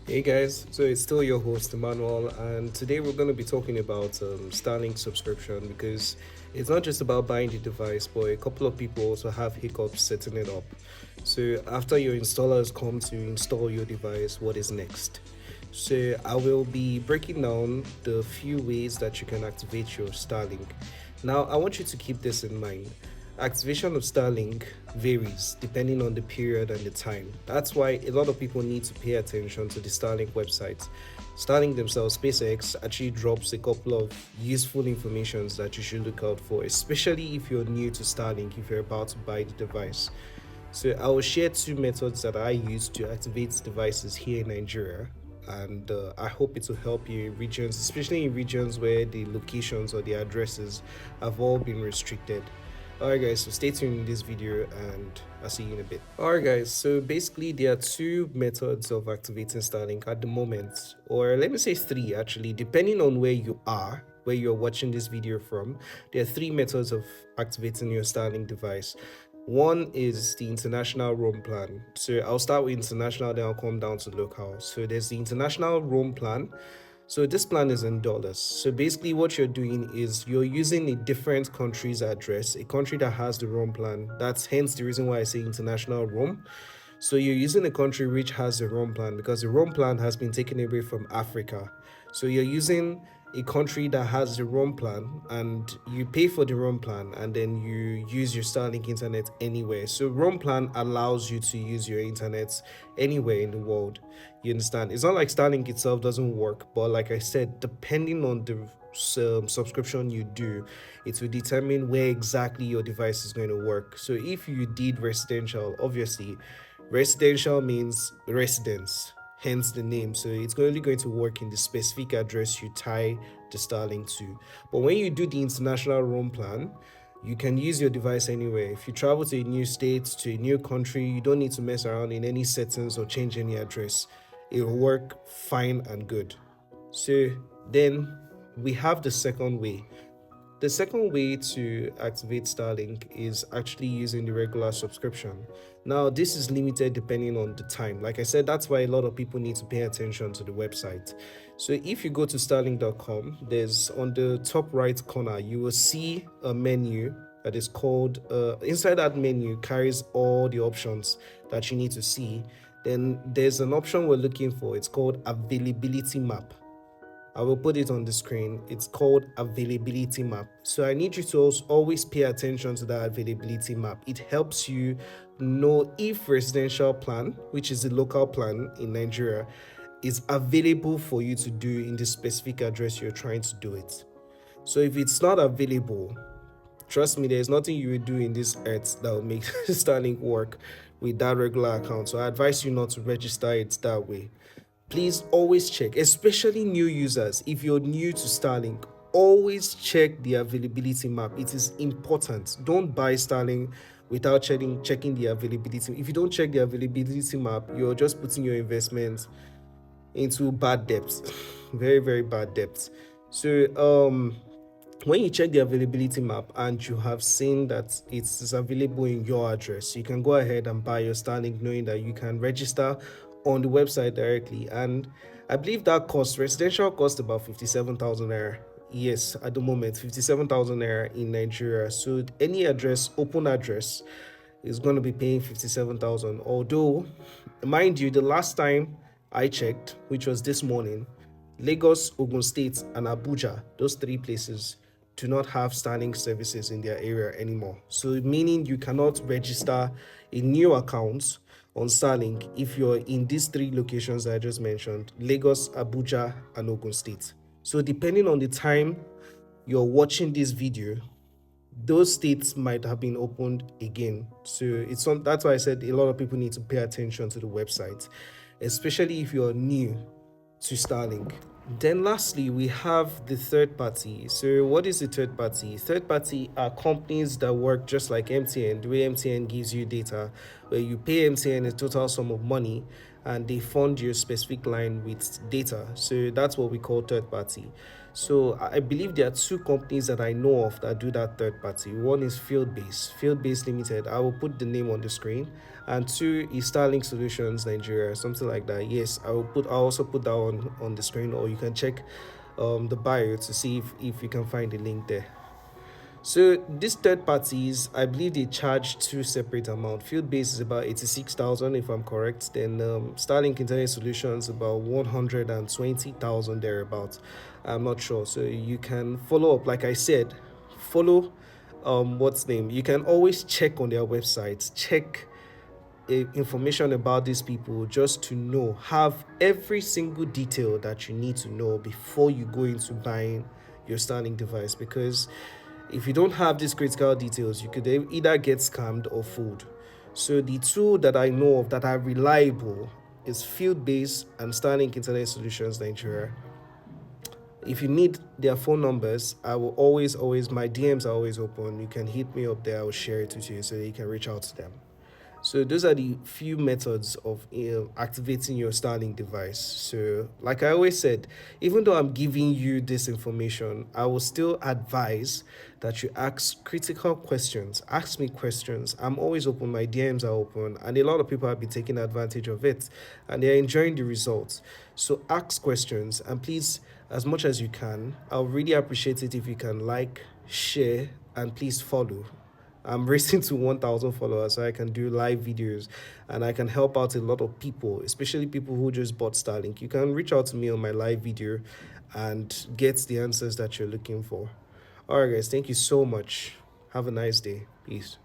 Hey guys, so it's still your host Emmanuel, and today we're going to be talking about Starlink subscription because it's not just about buying the device, but a couple of people also have hiccups setting it up. So after your installers come to install your device, what is next? So I will be breaking down the few ways that you can activate your Starlink. Now I want you to keep this in mind. Activation of Starlink varies depending on the period and the time. That's why a lot of people need to pay attention to the Starlink website. Starlink themselves, SpaceX, actually drops a couple of useful informations that you should look out for, especially if you're new to Starlink, if you're about to buy the device. So I will share two methods that I use to activate devices here in Nigeria, and I hope it will help you in regions, especially in regions where the locations or the addresses have all been restricted. Alright guys, so stay tuned in this video and I'll see you in a bit. Alright guys, so basically there are two methods of activating Starlink at the moment, or let me say three actually, depending on where you are, where you're watching this video from. There are three methods of activating your Starlink device. One is the international roam plan. So I'll start with international, then I'll come down to local. So there's the international roam plan. So this plan is in dollars. So basically what you're doing is you're using a different country's address, a country that has the roam plan. That's hence the reason why I say international roam. So you're using a country which has the roam plan because the roam plan has been taken away from Africa. So you're using a country that has the roam plan and you pay for the roam plan and then you use your Starlink internet anywhere. So roam plan allows you to use your internet anywhere in the world. You understand? It's not like Starlink itself doesn't work, but like I said, depending on the subscription you do, it will determine where exactly your device is going to work. So if you did residential, obviously residential means residence, hence the name. So it's only going to work in the specific address you tie the Starlink to. But when you do the international roam plan, you can use your device anywhere. If you travel to a new state, to a new country, you don't need to mess around in any settings or change any address. It will work fine and good. So then we have the second way. The second way to activate Starlink is actually using the regular subscription. Now, this is limited depending on the time. Like I said, that's why a lot of people need to pay attention to the website. So if you go to starlink.com, there's on the top right corner, you will see a menu that is called, inside that menu carries all the options that you need to see. Then there's an option we're looking for. It's called availability map. I will put it on the screen. It's called availability map. So I need you to always pay attention to that availability map. It helps you know if residential plan, which is the local plan in Nigeria, is available for you to do in the specific address you're trying to do it. So if it's not available, trust me, there's nothing you will do in this earth that will make Starlink work with that regular account. So I advise you not to register it that way. Please always check, especially new users. If you're new to Starlink, always check the availability map. It is important. Don't buy Starlink without checking the availability. If you don't check the availability map, you're just putting your investment into bad debts, very, very bad debts. So when you check the availability map and you have seen that it is available in your address, you can go ahead and buy your Starlink knowing that you can register on the website directly. And I believe that cost, residential cost about 57,000 naira. Yes, at the moment, 57,000 naira in Nigeria. So any address, open address, is going to be paying 57,000. Although, mind you, the last time I checked, which was this morning, Lagos, Ogun State, and Abuja, those three places, do not have Starlink services in their area anymore. So meaning you cannot register a new account on Starlink if you're in these three locations that I just mentioned: Lagos, Abuja, and Ogun State. So depending on the time you're watching this video, those states might have been opened again. So it's on, that's why I said a lot of people need to pay attention to the website, especially if you're new to Starlink. Then lastly, we have the third party. So what is the third party? Third party are companies that work just like MTN. The way MTN gives you data, where you pay MTN a total sum of money and they fund your specific line with data. So that's what we call third party. So I believe there are two companies that I know of that do that third party. One is Field Base Limited. I will put the name on the screen. And two is Starlink Solutions Nigeria, something like that. Yes, I'll also put that on the screen, or you can check the bio to see if you can find the link there. So these third parties, I believe they charge two separate amounts. Field base is about 86,000 if I'm correct. Then Starlink Internet Solutions about 120,000 thereabouts. I'm not sure. So you can follow up. Like I said, follow what's name. You can always check on their websites. Check information about these people just to know, have every single detail that you need to know before you go into buying your Starlink device, because if you don't have these critical details, you could either get scammed or fooled. So the two that I know of that are reliable is Fieldbase and Starlink Internet Solutions Nigeria. If you need their phone numbers, I will always, my DMs are always open. You can hit me up there. I will share it with you so that you can reach out to them. So those are the few methods of activating your Starlink device. So like I always said, even though I'm giving you this information, I will still advise that you ask critical questions. Ask me questions. I'm always open. My DMs are open. And a lot of people have been taking advantage of it. And they're enjoying the results. So ask questions. And please, as much as you can, I'll really appreciate it if you can like, share, and please follow. I'm racing to 1,000 followers so I can do live videos and I can help out a lot of people, especially people who just bought Starlink. You can reach out to me on my live video and get the answers that you're looking for. All right, guys, thank you so much. Have a nice day. Peace.